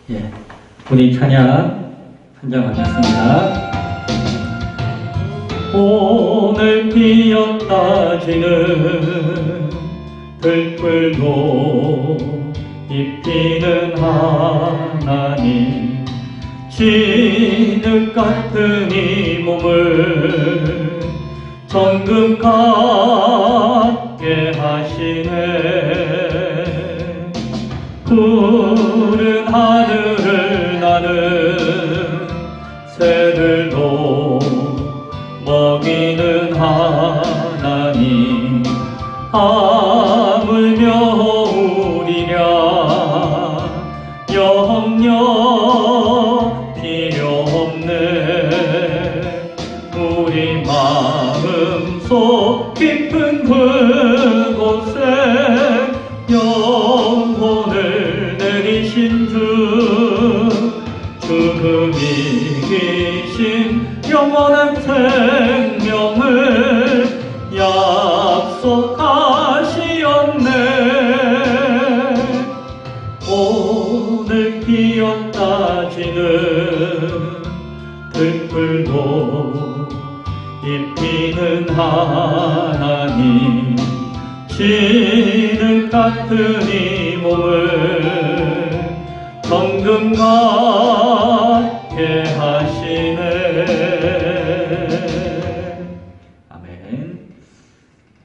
예, 우리 찬양 한장하겠습니다. 오늘 피었다 지는 들불도 입히는 하나님, 진흙 같은 이 몸을 정금 같게 하시네. 푸른 하늘을 나는 새들도 먹이는 하나님, 하물며 우리랴 영영 필요 없네. 우리 마음속 깊은 그곳에 영혼을 내리신 죽음이 이기신 영원한 생명을 약속하시었네. 오늘 피었다 지는 들불도 입히는 하나님, 진흙 같은 이 몸을 정금 같게 하시네. 아멘.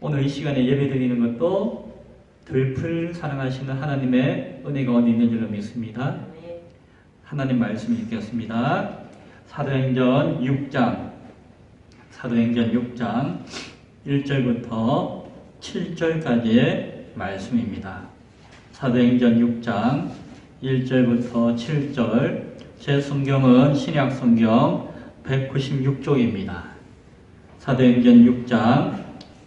오늘 이 시간에 예배 드리는 것도 들풀 사랑하시는 하나님의 은혜가 어디 있는 줄로 믿습니다. 하나님 말씀 읽겠습니다. 사도행전 6장 1절부터 7절까지의 말씀입니다. 사도행전 6장 1절부터 7절, 제 성경은 신약 성경 196쪽입니다. 사도행전 6장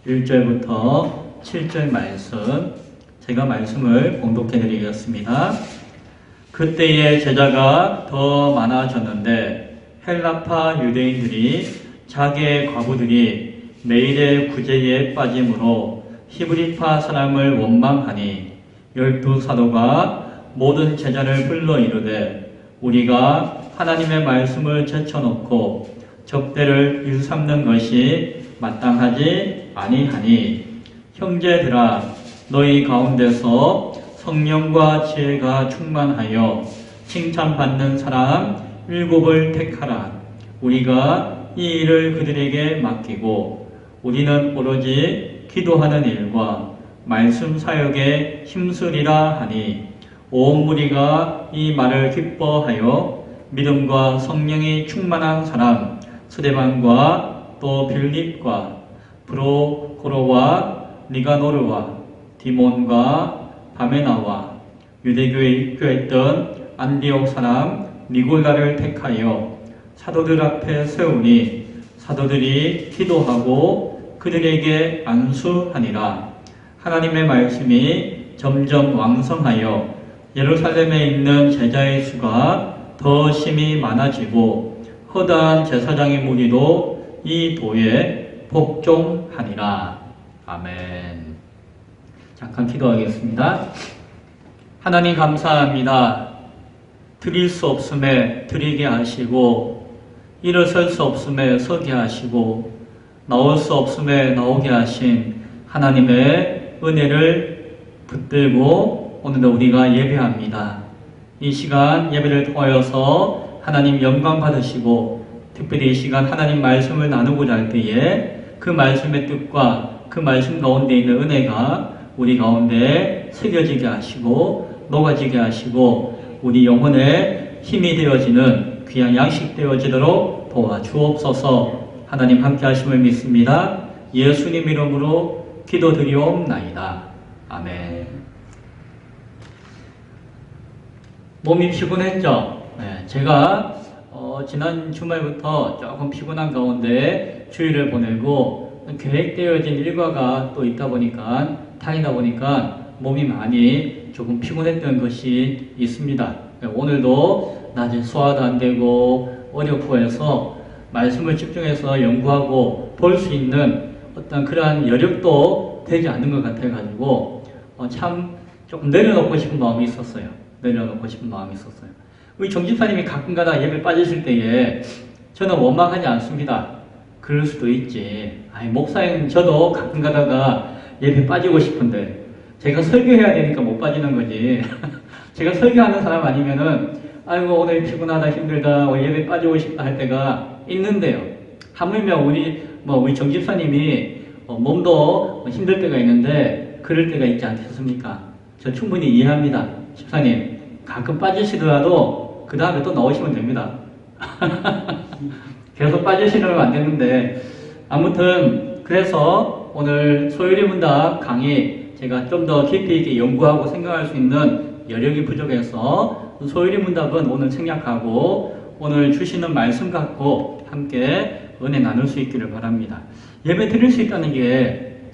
1절부터 7절 말씀, 제가 말씀을 봉독해 드리겠습니다. 그때의 제자가 더 많아졌는데 헬라파 유대인들이 자기의 과부들이 매일의 구제에 빠짐으로 히브리파 사람을 원망하니 12사도가 모든 제자를 불러 이르되 우리가 하나님의 말씀을 제쳐놓고 접대를 일삼는 것이 마땅하지 아니하니, 형제들아 너희 가운데서 성령과 지혜가 충만하여 칭찬받는 사람 7을 택하라. 우리가 이 일을 그들에게 맡기고 우리는 오로지 기도하는 일과 말씀 사역에 힘쓰리라 하니, 온 무리가 이 말을 기뻐하여 믿음과 성령이 충만한 사람 스데반과 또 빌립과 브로고로와 니가노르와 디몬과 바메나와 유대교에 입교했던 안디옥 사람 니골라를 택하여 사도들 앞에 세우니, 사도들이 기도하고 그들에게 안수하니라. 하나님의 말씀이 점점 왕성하여 예루살렘에 있는 제자의 수가 더 심히 많아지고 허다한 제사장의 무리도 이 도에 복종하니라. 아멘. 잠깐 기도하겠습니다. 하나님 감사합니다. 드릴 수 없음에 드리게 하시고, 일어설 수 없음에 서게 하시고, 나올 수 없음에 나오게 하신 하나님의 은혜를 붙들고 오늘도 우리가 예배합니다. 이 시간 예배를 통하여서 하나님 영광 받으시고, 특별히 이 시간 하나님 말씀을 나누고자 할 때에 그 말씀의 뜻과 그 말씀 가운데 있는 은혜가 우리 가운데 새겨지게 하시고 녹아지게 하시고 우리 영혼에 힘이 되어지는 귀한 양식 되어지도록 도와주옵소서. 하나님 함께 하심을 믿습니다. 예수님 이름으로 기도드리옵나이다. 아멘. 몸이 피곤했죠? 네, 제가 지난 주말부터 조금 피곤한 가운데 주일을 보내고 계획되어진 일과가 또 있다 보니까 다니다 보니까 몸이 많이 조금 피곤했던 것이 있습니다. 오늘도 낮에 소화도 안 되고 어렵고 해서 말씀을 집중해서 연구하고 볼 수 있는 어떤 그러한 여력도 되지 않는 것 같아가지고 참 조금 내려놓고 싶은 마음이 있었어요. 우리 정집사님이 가끔가다 예배 빠지실 때에 저는 원망하지 않습니다. 그럴 수도 있지. 아니, 목사님 저도 가끔 가다가 예배 빠지고 싶은데 제가 설교해야 되니까 못 빠지는 거지. 제가 설교하는 사람 아니면은 아이고 오늘 피곤하다 힘들다 예배 빠지고 싶다 할 때가 있는데요. 하물며 우리 정집사님이 몸도 힘들 때가 있는데 그럴 때가 있지 않겠습니까? 저 충분히 이해합니다. 집사님 가끔 빠지시더라도 그 다음에 또 나오시면 됩니다. 계속 빠지시면 안 되는데 아무튼 그래서 오늘 소율이 문답 강의 제가 좀 더 깊이 있게 연구하고 생각할 수 있는 여력이 부족해서 소율이 문답은 오늘 생략하고 오늘 주시는 말씀 갖고 함께 은혜 나눌 수 있기를 바랍니다. 예배 드릴 수 있다는 게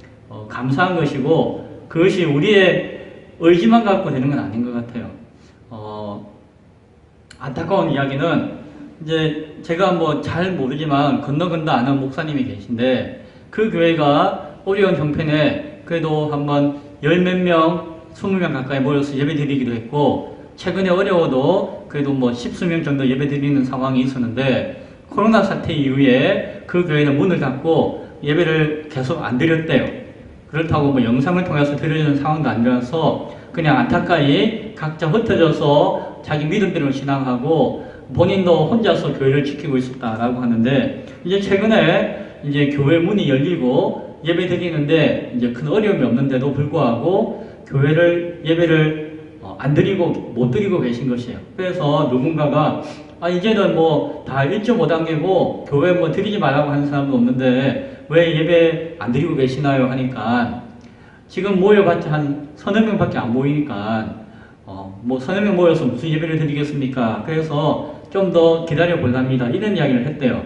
감사한 것이고 그것이 우리의 의지만 갖고 되는 건 아닌 것 같아요. 안타까운 이야기는 이제 제가 뭐 잘 모르지만 건너건너 아는 목사님이 계신데 그 교회가 어려운 형편에 그래도 한번 열 몇 명, 20명 가까이 모여서 예배 드리기도 했고 최근에 어려워도 그래도 뭐 10수명 정도 예배 드리는 상황이 있었는데 코로나 사태 이후에 그 교회는 문을 닫고 예배를 계속 안 드렸대요. 그렇다고 뭐 영상을 통해서 드리는 상황도 아니라서 그냥 안타까이 각자 흩어져서 자기 믿음대로 신앙하고 본인도 혼자서 교회를 지키고 있었다라고 하는데 이제 최근에 이제 교회 문이 열리고 예배 드리는데 이제 큰 어려움이 없는데도 불구하고 예배를 안 드리고 못 드리고 계신 것이에요. 그래서 누군가가 이제는 뭐 다 1.5단계고 교회 뭐 드리지 말라고 하는 사람도 없는데 왜 예배 안 드리고 계시나요? 하니까 지금 모여봤자 한 서너 명밖에 안 모이니까 뭐 서너 명 모여서 무슨 예배를 드리겠습니까? 그래서 좀 더 기다려 볼랍니다. 이런 이야기를 했대요.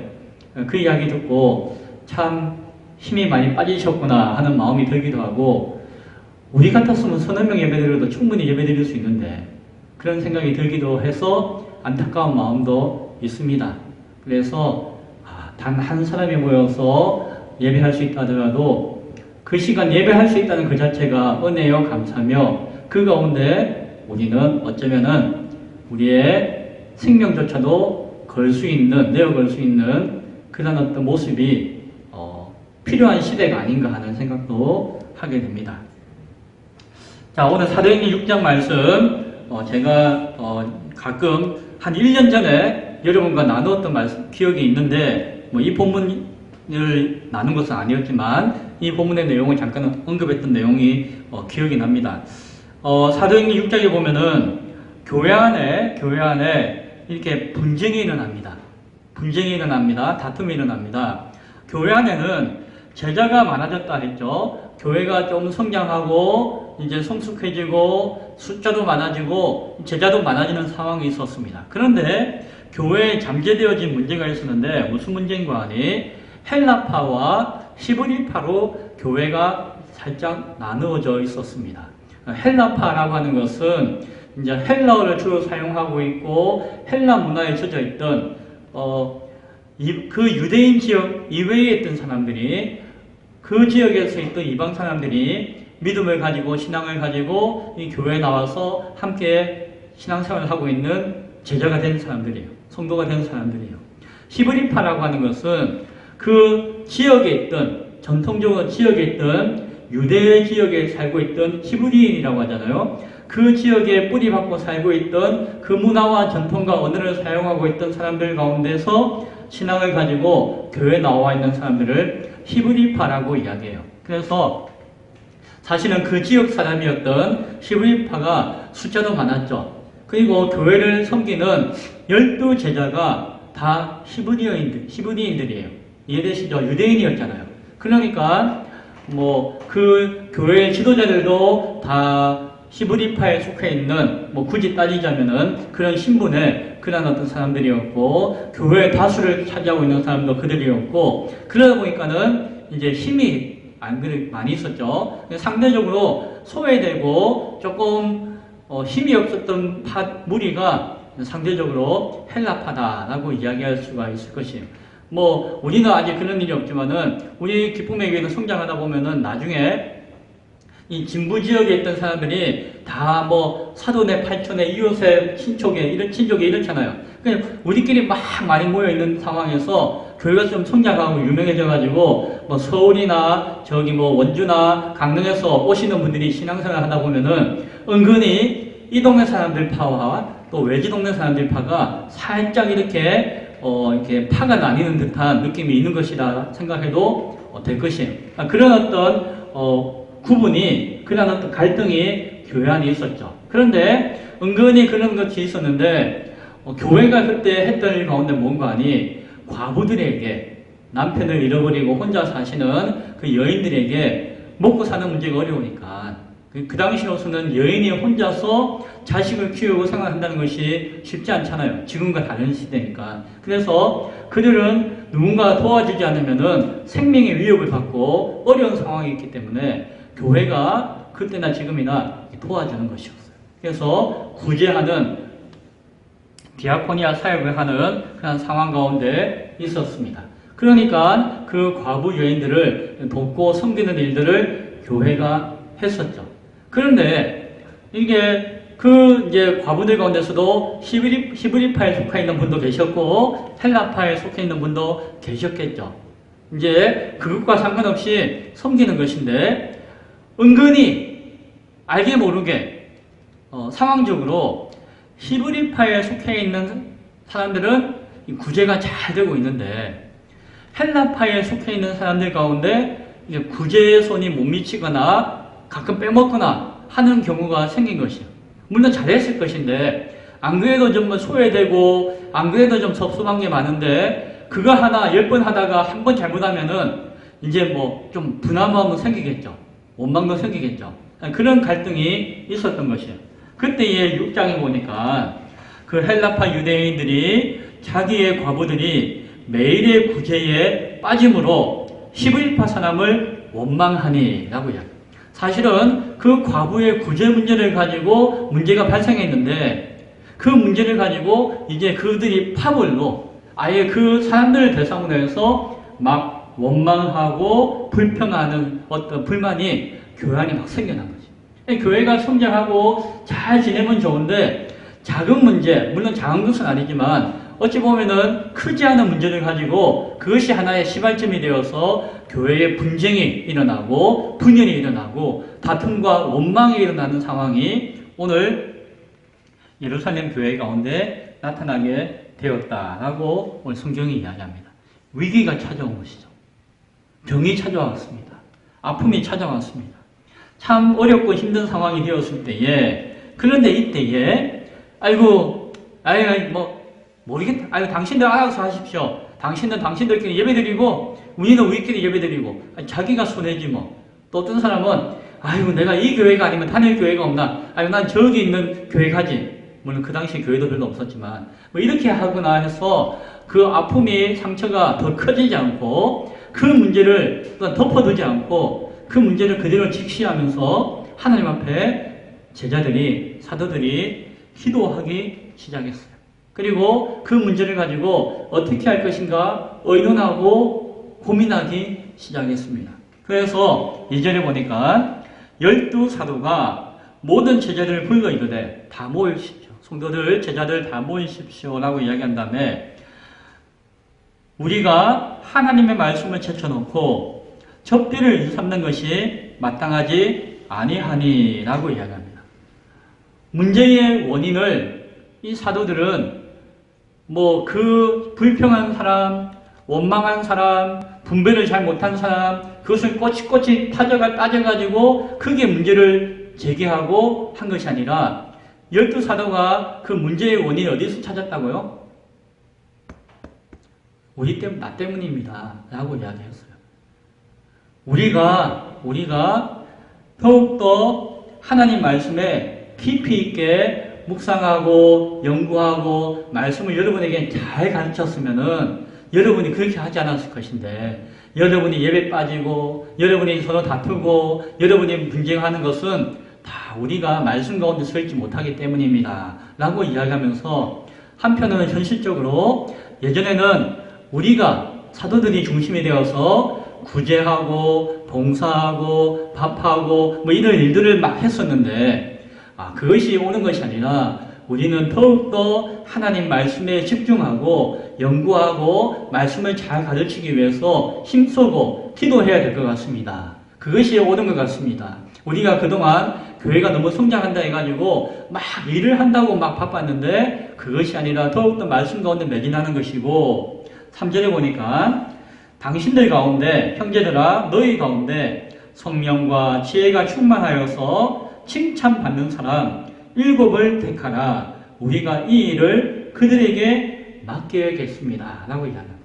그 이야기 듣고 참 힘이 많이 빠지셨구나 하는 마음이 들기도 하고 우리 같았으면 서너 명 예배드려도 충분히 예배드릴 수 있는데 그런 생각이 들기도 해서 안타까운 마음도 있습니다. 그래서 단 한 사람이 모여서 예배할 수 있다 하더라도 그 시간 예배할 수 있다는 그 자체가 은혜요 감사며 그 가운데 우리는 어쩌면은 우리의 생명조차도 내어 걸 수 있는 그런 어떤 모습이 필요한 시대가 아닌가 하는 생각도 하게 됩니다. 자, 오늘 사도행전 6장 말씀 제가 가끔 한 1년 전에 여러분과 나누었던 말씀 기억이 있는데 이 본문을 나눈 것은 아니었지만 이 본문의 내용을 잠깐 언급했던 내용이 기억이 납니다. 사도행전 6장에 보면은 교회 안에 이렇게 분쟁이 일어납니다. 다툼이 일어납니다. 교회 안에는 제자가 많아졌다 했죠. 교회가 좀 성장하고 이제 성숙해지고 숫자도 많아지고 제자도 많아지는 상황이 있었습니다. 그런데 교회에 잠재되어진 문제가 있었는데 무슨 문제인가 하니 헬라파와 히브리파로 교회가 살짝 나누어져 있었습니다. 헬라파라고 하는 것은 이제 헬라어를 주로 사용하고 있고 헬라 문화에 젖어 있던 그 유대인 지역 이외에 있던 사람들이 그 지역에서 있던 이방 사람들이 믿음을 가지고 신앙을 가지고 이 교회에 나와서 함께 신앙생활을 하고 있는 제자가 된 사람들이에요. 성도가 된 사람들이에요. 히브리파라고 하는 것은 그 지역에 있던 전통적으로 지역에 있던 유대 지역에 살고 있던 히브리인이라고 하잖아요. 그 지역에 뿌리박고 살고 있던 그 문화와 전통과 언어를 사용하고 있던 사람들 가운데서 신앙을 가지고 교회에 나와 있는 사람들을 히브리파라고 이야기해요. 그래서 사실은 그 지역 사람이었던 히브리파가 숫자도 많았죠. 그리고 교회를 섬기는 12제자가 다 히브리인들이에요. 이해되시죠? 유대인이었잖아요. 그러니까 그 교회 지도자들도 다 히브리파에 속해 있는 굳이 따지자면은 그런 신분의 그런 어떤 사람들이었고 교회의 다수를 차지하고 있는 사람도 그들이었고 그러다 보니까는 이제 힘이 많이 있었죠. 상대적으로 소외되고 조금 힘이 없었던 무리가 상대적으로 헬라파다라고 이야기할 수가 있을 것이에요. 우리는 아직 그런 일이 없지만은 우리 기쁨의 교회는 성장하다 보면은 나중에 이 진부 지역에 있던 사람들이 다 뭐 사돈의 팔촌의 이웃의 친족에 이렇잖아요. 그냥 우리끼리 막 많이 모여 있는 상황에서 교회가 좀 성장하고 유명해져가지고 뭐 서울이나 저기 뭐 원주나 강릉에서 오시는 분들이 신앙생활 하다 보면은 은근히 이 동네 사람들 파와 또 외지 동네 사람들 파가 살짝 이렇게 파가 나뉘는 듯한 느낌이 있는 것이다 생각해도 될 것이에요. 그런 어떤 구분이, 그런 어떤 갈등이 교회 안에 있었죠. 그런데 은근히 그런 것이 있었는데 교회가 그때 했던 일 가운데 뭔가 하니 과부들에게, 남편을 잃어버리고 혼자 사시는 그 여인들에게 먹고 사는 문제가 어려우니까 그 당시로서는 여인이 혼자서 자식을 키우고 생활한다는 것이 쉽지 않잖아요. 지금과 다른 시대니까. 그래서 그들은 누군가 도와주지 않으면은 생명의 위협을 받고 어려운 상황이 있기 때문에 교회가 그때나 지금이나 도와주는 것이었어요. 그래서 구제하는 디아코니아 사역을 하는 그런 상황 가운데 있었습니다. 그러니까 그 과부 여인들을 돕고 섬기는 일들을 교회가 했었죠. 그런데 이게 이제 과부들 가운데서도 히브리파에 속해 있는 분도 계셨고 헬라파에 속해 있는 분도 계셨겠죠. 이제 그것과 상관없이 섬기는 것인데 은근히 알게 모르게 상황적으로 히브리파에 속해 있는 사람들은 구제가 잘 되고 있는데 헬라파에 속해 있는 사람들 가운데 구제의 손이 못 미치거나 가끔 빼먹거나 하는 경우가 생긴 것이에요. 물론 잘했을 것인데 안 그래도 좀 소외되고 안 그래도 좀 섭섭한 게 많은데 그거 하나 10번 하다가 한 번 잘못하면은 이제 뭐 좀 분함함은 생기겠죠. 원망도 생기겠죠. 그런 갈등이 있었던 것이에요. 그때의 6장에 보니까 그 헬라파 유대인들이 자기의 과부들이 매일의 구제에 빠짐으로 히브리파 사람을 원망하니 라고 이야기해요. 사실은 그 과부의 구제 문제를 가지고 문제가 발생했는데 그 문제를 가지고 이제 그들이 파벌로 아예 그 사람들을 대상으로 해서 막 원망하고 불평하는 어떤 불만이 교회 안에 막 생겨난 거지. 교회가 성장하고 잘 지내면 좋은데 작은 문제, 물론 작은 것은 아니지만 어찌 보면은 크지 않은 문제를 가지고 그것이 하나의 시발점이 되어서 교회에 분쟁이 일어나고 분열이 일어나고 다툼과 원망이 일어나는 상황이 오늘 예루살렘 교회 가운데 나타나게 되었다라고 오늘 성경이 이야기합니다. 위기가 찾아온 것이죠. 병이 찾아왔습니다. 아픔이 찾아왔습니다. 참 어렵고 힘든 상황이 되었을 때에, 그런데 이때에 모르겠다. 당신들 알아서 하십시오. 당신은 당신들끼리 예배드리고 우리는 우리끼리 예배드리고 자기가 손해지 뭐. 또 어떤 사람은 내가 이 교회가 아니면 다른 교회가 없나? 난 저기 있는 교회 가지. 물론 그 당시 교회도 별로 없었지만 이렇게 하거나 해서 그 아픔이 상처가 더 커지지 않고 그 문제를 덮어두지 않고 그 문제를 그대로 직시하면서 하나님 앞에 제자들이, 사도들이 기도하기 시작했어요. 그리고 그 문제를 가지고 어떻게 할 것인가 의논하고 고민하기 시작했습니다. 그래서 2절에 보니까 12사도가 모든 제자들을 불러 이르되 다 모이십시오. 성도들, 제자들 다 모이십시오 라고 이야기한 다음에 우리가 하나님의 말씀을 제쳐놓고 접대를 일삼는 것이 마땅하지 아니하니 라고 이야기합니다. 문제의 원인을 이 사도들은 그 불평한 사람, 원망한 사람, 분별을 잘 못한 사람, 그것을 꼬치꼬치 따져가지고 크게 문제를 제기하고 한 것이 아니라 12사도가 그 문제의 원인을 어디서 찾았다고요? 나 때문입니다. 라고 이야기했어요. 우리가 더욱더 하나님 말씀에 깊이 있게 묵상하고 연구하고 말씀을 여러분에게 잘 가르쳤으면은 여러분이 그렇게 하지 않았을 것인데 여러분이 예배 빠지고 여러분이 서로 다투고 여러분이 분쟁하는 것은 다 우리가 말씀 가운데 서 있지 못하기 때문입니다. 라고 이야기하면서 한편으로는 현실적으로 예전에는 우리가 사도들이 중심이 되어서 구제하고 봉사하고 밥하고 뭐 이런 일들을 막 했었는데 그것이 오는 것이 아니라 우리는 더욱더 하나님 말씀에 집중하고 연구하고 말씀을 잘 가르치기 위해서 힘쓰고 기도해야 될 것 같습니다. 그것이 오는 것 같습니다. 우리가 그동안 교회가 너무 성장한다 해가지고 막 일을 한다고 막 바빴는데 그것이 아니라 더욱더 말씀 가운데 매진하는 것이고 3절에 보니까 당신들 가운데 형제들아 너희 가운데 성령과 지혜가 충만하여서 칭찬받는 사람 7을 택하라. 우리가 이 일을 그들에게 맡겨야겠습니다. 라고 얘기합니다.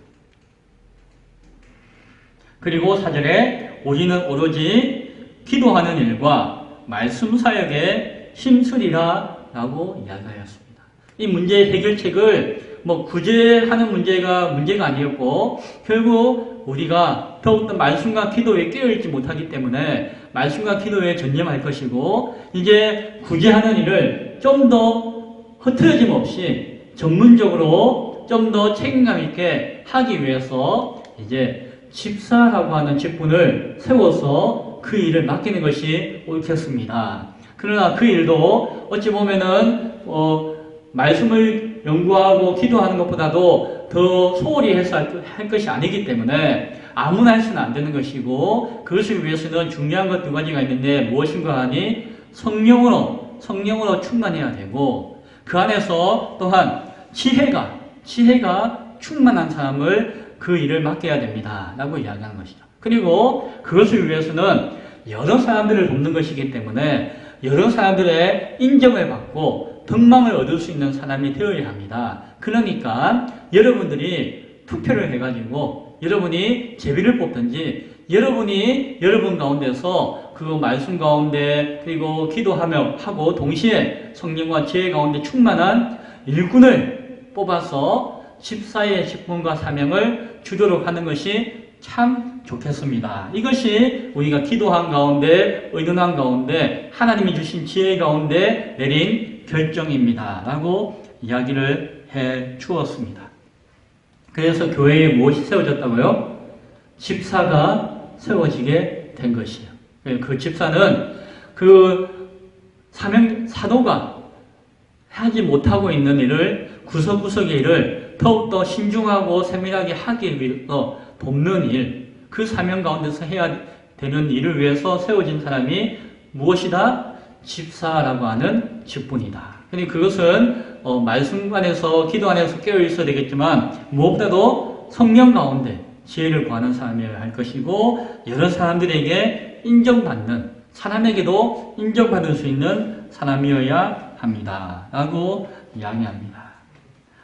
그리고 4절에 우리는 오로지 기도하는 일과 말씀 사역에 힘쓰리라 라고 이야기하였습니다. 이 문제의 해결책을 구제하는 문제가 아니었고 결국 우리가 더욱더 말씀과 기도에 깨어있지 못하기 때문에 말씀과 기도에 전념할 것이고 이제 구제하는 일을 좀 더 흐트러짐 없이 전문적으로 좀 더 책임감 있게 하기 위해서 이제 집사라고 하는 직분을 세워서 그 일을 맡기는 것이 옳겠습니다. 그러나 그 일도 어찌 보면은 말씀을 연구하고 기도하는 것보다도 더 소홀히 해서 할 것이 아니기 때문에 아무나 해서는 안 되는 것이고 그것을 위해서는 중요한 것 2가지가 있는데 무엇인가 하니 성령으로 충만해야 되고 그 안에서 또한 지혜가 충만한 사람을 그 일을 맡겨야 됩니다. 라고 이야기하는 것이죠. 그리고 그것을 위해서는 여러 사람들을 돕는 것이기 때문에 여러 사람들의 인정을 받고 덕망을 얻을 수 있는 사람이 되어야 합니다. 그러니까 여러분들이 투표를 해가지고 여러분이 제비를 뽑든지 여러분이 여러분 가운데서 그 말씀 가운데 그리고 기도하며 하고 동시에 성령과 지혜 가운데 충만한 일꾼을 뽑아서 집사의 직분과 사명을 주도록 하는 것이 참 좋겠습니다. 이것이 우리가 기도한 가운데 의논한 가운데 하나님이 주신 지혜 가운데 내린 결정입니다. 라고 이야기를 해 주었습니다. 그래서 교회에 무엇이 세워졌다고요? 집사가 세워지게 된 것이에요. 그 집사는 그 사도가 하지 못하고 있는 일을 구석구석의 일을 더욱더 신중하고 세밀하게 하기 위해서 돕는 일, 그 사명 가운데서 해야 되는 일을 위해서 세워진 사람이 무엇이다? 집사라고 하는 직분이다. 그러니까 그것은 말씀 안에서 기도 안에서 깨어 있어야 되겠지만 무엇보다도 성령 가운데 지혜를 구하는 사람이어야 할 것이고 여러 사람들에게 인정받는 사람에게도 인정받을 수 있는 사람이어야 합니다. 라고 이야기합니다.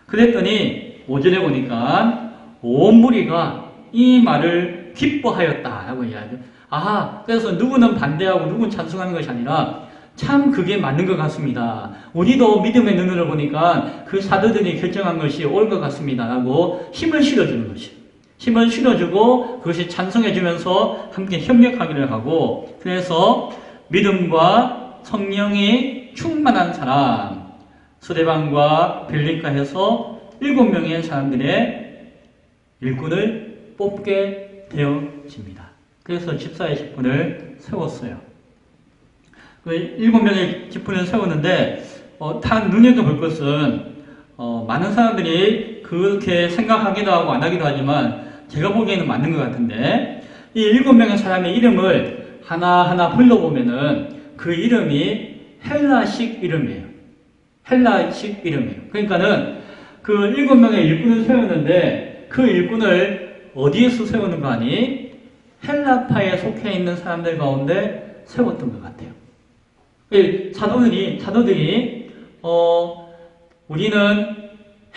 그랬더니 5절에 보니까 온 무리가 이 말을 기뻐하였다 라고 이야기해요. 그래서 누구는 반대하고 누구는 찬성하는 것이 아니라 참 그게 맞는 것 같습니다. 우리도 믿음의 눈으로 보니까 그 사도들이 결정한 것이 옳은 것 같습니다. 라고 힘을 실어주는 것이에요. 힘을 실어주고 그것이 찬성해주면서 함께 협력하기를 하고 그래서 믿음과 성령이 충만한 사람 스데반과 빌립과 해서 7명의 사람들의 일꾼을 뽑게 되어집니다. 그래서 집사의 직분을 세웠어요. 그 7명의 직분을 세웠는데 단 눈여겨볼 것은 많은 사람들이 그렇게 생각하기도 하고 안 하기도 하지만 제가 보기에는 맞는 것 같은데 이 7명의 사람의 이름을 하나하나 불러보면은 그 이름이 헬라식 이름이에요. 그러니까는 그 7명의 일꾼을 세웠는데 그 일꾼을 어디에서 세우는가 하니 헬라파에 속해 있는 사람들 가운데 세웠던 것 같아요. 사도들이 우리는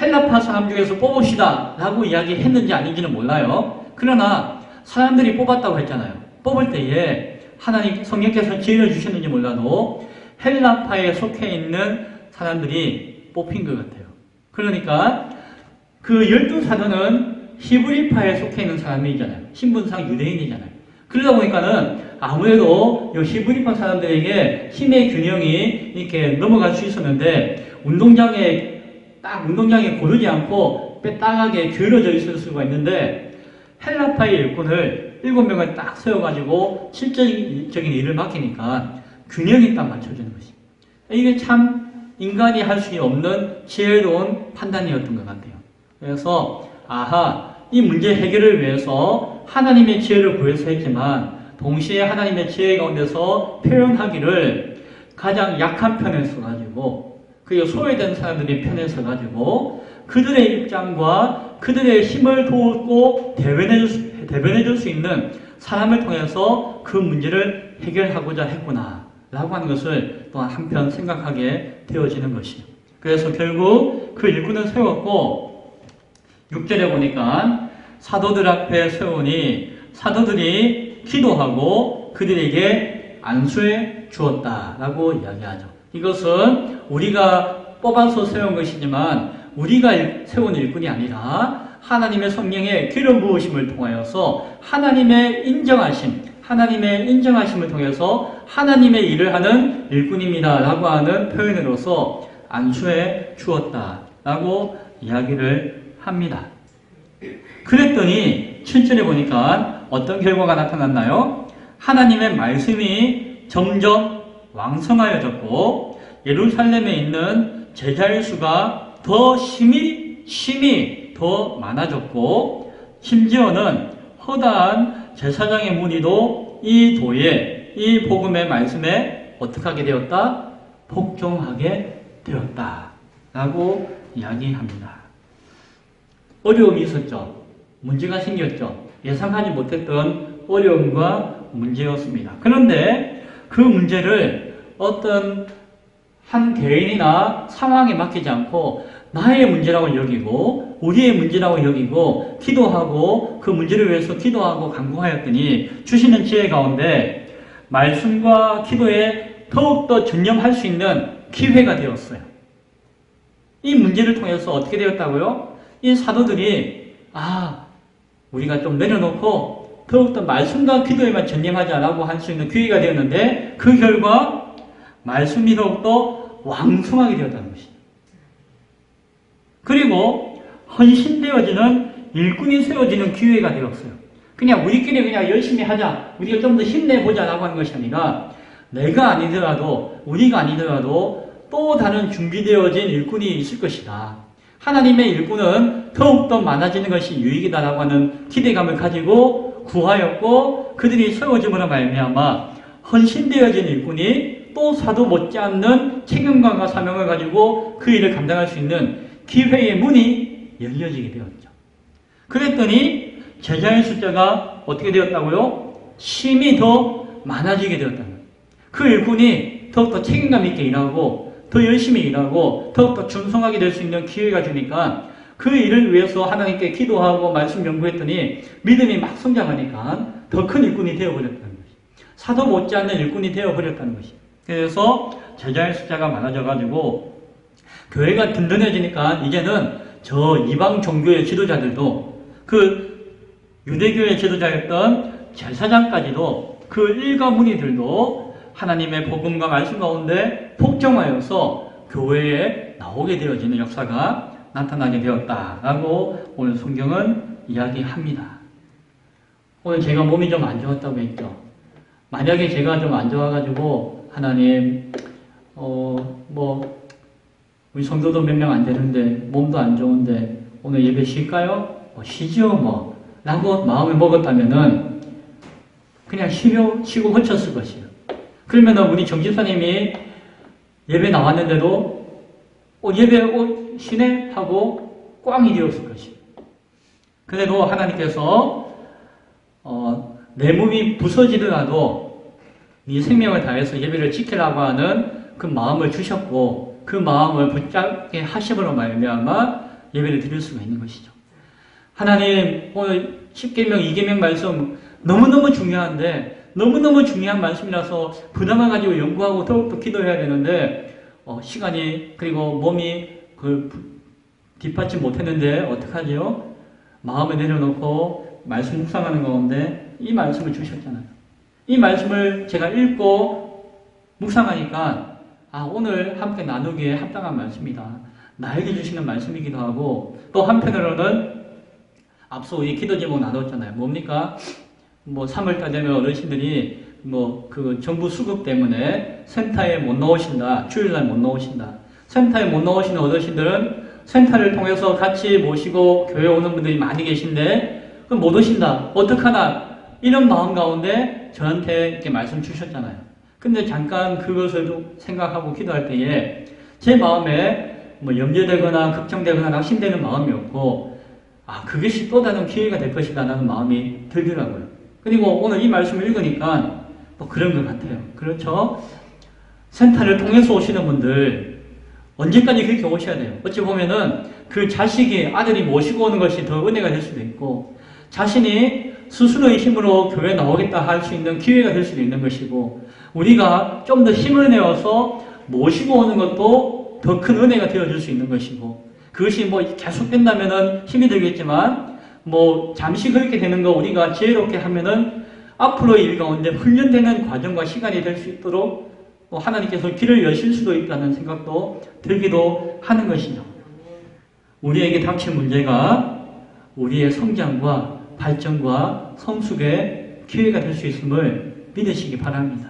헬라파 사람 중에서 뽑읍시다 라고 이야기했는지 아닌지는 몰라요. 그러나 사람들이 뽑았다고 했잖아요. 뽑을 때에 하나님 성령께서 지혜를 주셨는지 몰라도 헬라파에 속해 있는 사람들이 뽑힌 것 같아요. 그러니까 그 12사도는 히브리파에 속해 있는 사람이잖아요. 신분상 유대인이잖아요. 그러다 보니까는 아무래도 이 히브리파 사람들에게 힘의 균형이 이렇게 넘어갈 수 있었는데 운동장에 고르지 않고 빼딱하게 기울어져 있을 수가 있는데 헬라파의 일꾼을 7명을 딱 세워가지고 실질적인 일을 맡기니까 균형이 딱 맞춰주는 것이. 이게 참 인간이 할 수 없는 지혜로운 판단이었던 것 같아요. 그래서 이 문제 해결을 위해서 하나님의 지혜를 구해서 했지만 동시에 하나님의 지혜 가운데서 표현하기를 가장 약한 편에 서가지고 그리고 소외된 사람들이 편에 서가지고 그들의 입장과 그들의 힘을 돕고 대변해줄 수 있는 사람을 통해서 그 문제를 해결하고자 했구나 라고 하는 것을 또한 한편 생각하게 되어지는 것이에요. 그래서 결국 그 일꾼을 세웠고 6절에 보니까 사도들 앞에 세우니 사도들이 기도하고 그들에게 안수해 주었다라고 이야기하죠. 이것은 우리가 뽑아서 세운 것이지만 우리가 세운 일꾼이 아니라 하나님의 성령의 기름 부으심을 통하여서 하나님의 인정하심을 통해서 하나님의 일을 하는 일꾼입니다라고 하는 표현으로서 안수해 주었다라고 이야기를 합니다. 그랬더니 7절에 보니까 어떤 결과가 나타났나요? 하나님의 말씀이 점점 왕성하여졌고 예루살렘에 있는 제자의 수가 더 심히 더 많아졌고 심지어는 허다한 제사장의 무리도 이 도에 이 복음의 말씀에 어떻게 하게 되었다? 복종하게 되었다 라고 이야기합니다. 어려움이 있었죠. 문제가 생겼죠. 예상하지 못했던 어려움과 문제였습니다. 그런데 그 문제를 어떤 한 개인이나 상황에 맡기지 않고 나의 문제라고 여기고 우리의 문제라고 여기고 기도하고 그 문제를 위해서 기도하고 간구하였더니 주시는 지혜 가운데 말씀과 기도에 더욱더 전념할 수 있는 기회가 되었어요. 이 문제를 통해서 어떻게 되었다고요? 이 사도들이 우리가 좀 내려놓고 더욱더 말씀과 기도에만 전념하자라고 할 수 있는 기회가 되었는데 그 결과 말씀이 더욱더 왕성하게 되었다는 것이죠. 그리고 헌신되어지는 일꾼이 세워지는 기회가 되었어요. 그냥 우리끼리 그냥 열심히 하자, 우리가 좀 더 힘내보자라고 하는 것이 아니라 내가 아니더라도 우리가 아니더라도 또 다른 준비되어진 일꾼이 있을 것이다. 하나님의 일꾼은 더욱더 많아지는 것이 유익이다라고 하는 기대감을 가지고 구하였고 그들이 세워짐으로 말미암아 헌신되어진 일꾼이 또 사도 못지않는 책임감과 사명을 가지고 그 일을 감당할 수 있는 기회의 문이 열려지게 되었죠. 그랬더니 제자의 숫자가 어떻게 되었다고요? 심히 더 많아지게 되었다는 거예요. 그 일꾼이 더욱더 책임감 있게 일하고 더 열심히 일하고 더욱더 충성하게 될 수 있는 기회가 주니까 그 일을 위해서 하나님께 기도하고 말씀 연구했더니 믿음이 막 성장하니까 더 큰 일꾼이 되어버렸다는 것이. 사도 못지않는 일꾼이 되어버렸다는 것이. 그래서 제자의 숫자가 많아져가지고 교회가 든든해지니까 이제는 저 이방 종교의 지도자들도 그 유대교의 지도자였던 제사장까지도 그 일가 무리들도 하나님의 복음과 말씀 가운데 복종하여서 교회에 나오게 되어지는 역사가 나타나게 되었다라고 오늘 성경은 이야기합니다. 오늘 제가 몸이 좀 안 좋았다고 했죠. 만약에 제가 좀 안 좋아가지고 하나님 우리 성도도 몇 명 안 되는데 몸도 안 좋은데 오늘 예배 쉴까요? 쉬죠 라고 마음을 먹었다면은 그냥 쉬고 허쳤을 것이에요. 그러면은 우리 정집사님이 예배 나왔는데도 예배 쉬네 하고 꽝이 되었을 것이에요. 그래도 하나님께서 내 몸이 부서지더라도 네 생명을 다해서 예배를 지키라고 하는 그 마음을 주셨고 그 마음을 붙잡게 하심으로 말미암아 예배를 드릴 수가 있는 것이죠. 하나님 오늘 10계명 2계명 말씀 너무너무 중요한데 너무너무 중요한 말씀이라서 부담을 가지고 연구하고 더욱더 기도해야 되는데 시간이 그리고 몸이 뒷받침 못했는데 어떡하지요? 마음을 내려놓고 말씀 묵상하는 가운데 이 말씀을 주셨잖아요. 이 말씀을 제가 읽고 묵상하니까 오늘 함께 나누기에 합당한 말씀이다. 나에게 주시는 말씀이기도 하고 또 한편으로는 앞서 우리 기도 제목 나눴잖아요. 뭡니까? 뭐 3월달 되면 어르신들이 뭐 그 정부 수급 때문에 센터에 못 나오신다. 주일날 못 나오신다. 센터에 못 나오시는 어르신들은 센터를 통해서 같이 모시고 교회 오는 분들이 많이 계신데 그럼 못 오신다. 어떡하나. 이런 마음 가운데 저한테 이렇게 말씀 주셨잖아요. 근데 잠깐 그것을 생각하고 기도할 때에 제 마음에 뭐 염려되거나 걱정되거나 낙심되는 마음이었고 그것이 또 다른 기회가 될 것이다 라는 마음이 들더라고요. 그리고 오늘 이 말씀을 읽으니까 뭐 그런 것 같아요. 그렇죠? 센터를 통해서 오시는 분들 언제까지 그렇게 오셔야 돼요? 어찌 보면은 그 자식이 아들이 모시고 오는 것이 더 은혜가 될 수도 있고 자신이 스스로의 힘으로 교회에 나오겠다 할 수 있는 기회가 될 수도 있는 것이고 우리가 좀 더 힘을 내어서 모시고 오는 것도 더 큰 은혜가 되어줄 수 있는 것이고 그것이 뭐 계속된다면은 힘이 들겠지만 뭐 잠시 그렇게 되는 거 우리가 지혜롭게 하면은 앞으로의 일 가운데 훈련되는 과정과 시간이 될 수 있도록 하나님께서 길을 여실 수도 있다는 생각도 들기도 하는 것이죠. 우리에게 닥친 문제가 우리의 성장과 발전과 성숙의 기회가 될 수 있음을 믿으시기 바랍니다.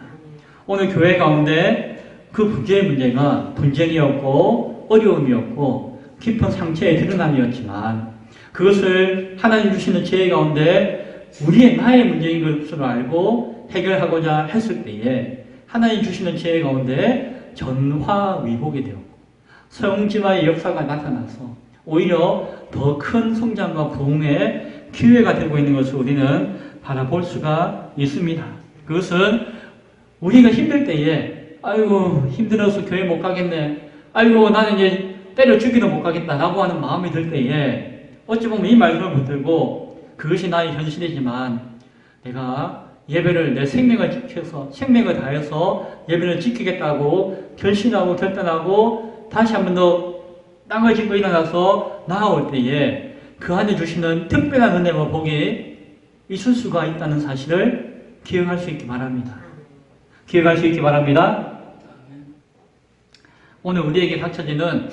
오늘 교회 가운데 그 문제의 문제가 분쟁이었고 어려움이었고 깊은 상처의 드러남이었지만 그것을 하나님 주시는 지혜 가운데 나의 문제인 것으로 알고 해결하고자 했을 때에 하나님 주시는 지혜 가운데 전화위복이 되었고 성지와의 역사가 나타나서 오히려 더 큰 성장과 부흥의 기회가 되고 있는 것을 우리는 바라볼 수가 있습니다. 그것은 우리가 힘들 때에 아이고 힘들어서 교회 못 가겠네. 아이고 나는 이제 때려 죽이도 못 가겠다라고 하는 마음이 들 때에 어찌 보면 이 말씀을 붙들고 그것이 나의 현실이지만 내가 예배를 내 생명을 지켜서 생명을 다해서 예배를 지키겠다고 결심하고 결단하고 다시 한 번 더 땅을 짚고 일어나서 나아올 때에 그 안에 주시는 특별한 은혜와 복이 있을 수가 있다는 사실을 기억할 수 있기 바랍니다. 기억할 수 있기 바랍니다. 오늘 우리에게 닥쳐지는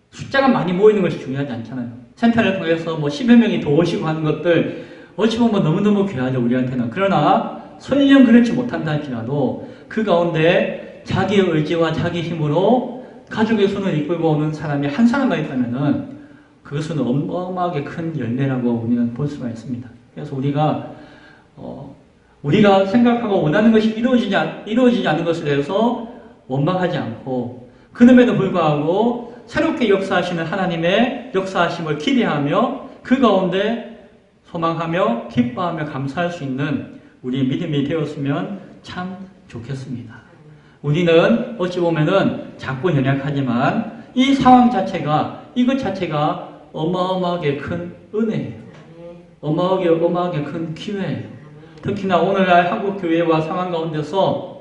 숫자가 많이 모이는 것이 중요하지 않잖아요. 센터를 통해서 뭐 10여 명이 더 오시고 하는 것들 어찌 보면 너무너무 귀하죠, 우리한테는. 그러나 설령 그렇지 못한다 할지라도 그 가운데 자기의 의지와 자기 힘으로 가족의 손을 이끌고 오는 사람이 한 사람만 있다면은 그것은 어마어마하게 큰 열매라고 우리는 볼 수가 있습니다. 그래서 우리가 생각하고 원하는 것이 이루어지지 않는 것에 대해서 원망하지 않고 그럼에도 불구하고 새롭게 역사하시는 하나님의 역사하심을 기대하며 그 가운데 소망하며 기뻐하며 감사할 수 있는 우리의 믿음이 되었으면 참 좋겠습니다. 우리는 어찌 보면은 작고 연약하지만 이 상황 자체가 이것 자체가 어마어마하게 큰 은혜예요. 어마어마하게 큰 기회예요. 특히나 오늘날 한국 교회와 상황 가운데서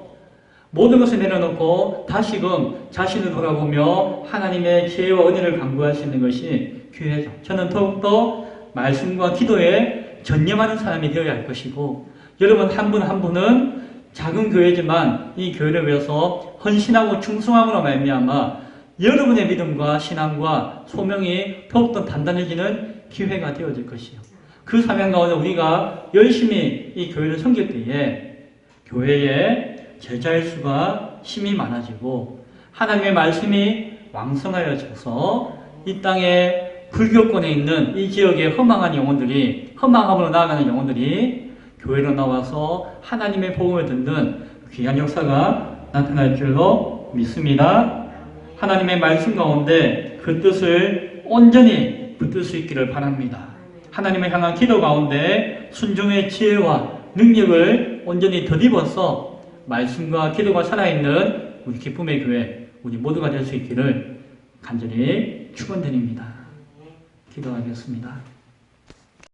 모든 것을 내려놓고 다시금 자신을 돌아보며 하나님의 지혜와 은혜를 간구할 수 있는 것이 기회죠. 저는 더욱더 말씀과 기도에 전념하는 사람이 되어야 할 것이고 여러분 한 분 한 분은 작은 교회지만 이 교회를 위해서 헌신하고 충성함으로 말미암아 여러분의 믿음과 신앙과 소명이 더욱더 단단해지는 기회가 되어질 것이요. 그 사명 가운데 우리가 열심히 이 교회를 섬길 때에 교회에 제자의 수가 심히 많아지고 하나님의 말씀이 왕성하여져서 이 땅에 불교권에 있는 이 지역의 허망함으로 나아가는 영혼들이 교회로 나와서 하나님의 복음을 듣는 귀한 역사가 나타날 줄로 믿습니다. 하나님의 말씀 가운데 그 뜻을 온전히 붙들 수 있기를 바랍니다. 하나님을 향한 기도 가운데 순종의 지혜와 능력을 온전히 덧입어서 말씀과 기도가 살아있는 우리 기쁨의 교회, 우리 모두가 될 수 있기를 간절히 축원드립니다. 기도하겠습니다.